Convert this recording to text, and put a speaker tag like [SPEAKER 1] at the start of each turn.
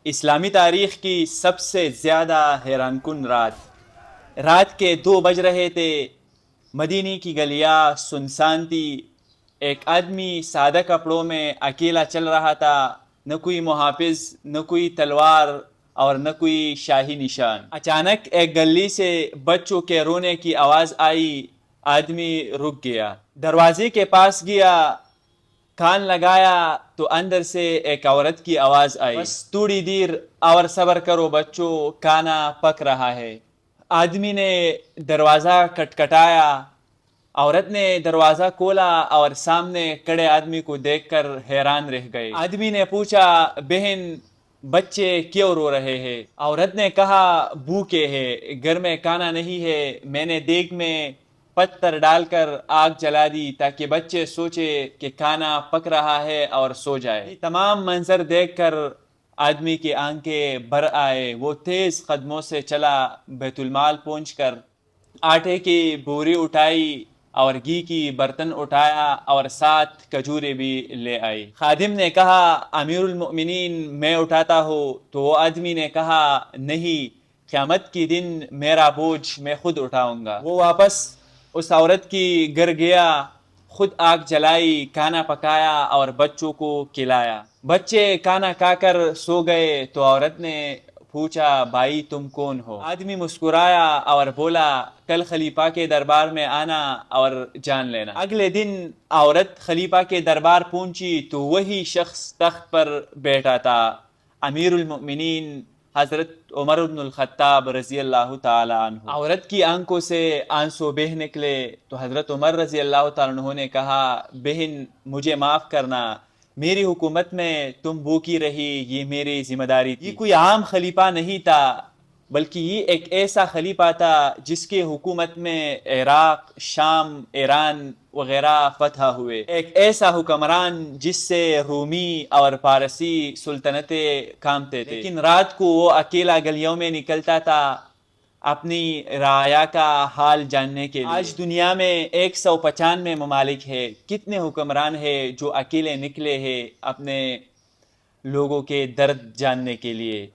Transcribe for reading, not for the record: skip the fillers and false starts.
[SPEAKER 1] اسلامی تاریخ کی سب سے زیادہ حیران کن رات کے 2 بج رہے تھے۔ مدینے کی گلیاں سنسان تھی۔ ایک آدمی سادہ کپڑوں میں اکیلا چل رہا تھا، نہ کوئی محافظ، نہ کوئی تلوار اور نہ کوئی شاہی نشان۔ اچانک ایک گلی سے بچوں کے رونے کی آواز آئی۔ آدمی رک گیا، دروازے کے پاس گیا، کان لگایا تو اندر سے ایک عورت کی آواز آئی، بس تھوڑی دیر اور صبر کرو بچوں، کھانا پک رہا ہے۔ آدمی نے دروازہ کھٹکھٹایا۔ عورت نے دروازہ کھولا اور سامنے کھڑے آدمی کو دیکھ کر حیران رہ گئی۔ آدمی نے پوچھا، بہن بچے کیوں رو رہے ہیں؟ عورت نے کہا، بھوکے ہیں، گھر میں کھانا نہیں ہے، میں نے دیگ میں پتھر ڈال کر آگ جلا دی تاکہ بچے سوچے کہ کھانا پک رہا ہے اور سو جائے۔ تمام منظر دیکھ کر آدمی کی آنکھیں بھر آئے۔ وہ تیز قدموں سے چلا، بیت المال پہنچ کر آٹے کی بوری اٹھائی اور گھی کی برتن اٹھایا اور 7 کھجوریں بھی لے آئی۔ خادم نے کہا، امیر المؤمنین میں اٹھاتا ہوں، تو وہ آدمی نے کہا، نہیں، قیامت کے دن میرا بوجھ میں خود اٹھاؤں گا۔ وہ واپس اس عورت کی گھر گیا، خود آگ جلائی، کھانا پکایا اور بچوں کو کھلایا۔ بچے کھانا کھا کر سو گئے تو عورت نے پوچھا، بھائی تم کون ہو؟ آدمی مسکرایا اور بولا، کل خلیفہ کے دربار میں آنا اور جان لینا۔ اگلے دن عورت خلیفہ کے دربار پہنچی تو وہی شخص تخت پر بیٹھا تھا، امیر المؤمنین حضرت عمر بن الخطاب رضی اللہ تعالی عنہ۔ عورت کی آنکھوں سے آنسو بہہ نکلے تو حضرت عمر رضی اللہ تعالی عنہ نے کہا، بہن مجھے معاف کرنا، میری حکومت میں تم بھوکی رہی، یہ میری ذمہ داری تھی۔ یہ کوئی عام خلیفہ نہیں تھا، بلکہ یہ ایک ایسا خلیفہ تھا جس کے حکومت میں عراق، شام، ایران وغیرہ فتح ہوئے۔ ایک ایسا حکمران جس سے رومی اور فارسی سلطنتیں کامتے تھے، لیکن رات کو وہ اکیلا گلیوں میں نکلتا تھا اپنی رعایا کا حال جاننے کے لیے۔ آج دنیا میں 195 ممالک ہے، کتنے حکمران ہیں جو اکیلے نکلے ہیں اپنے لوگوں کے درد جاننے کے لیے۔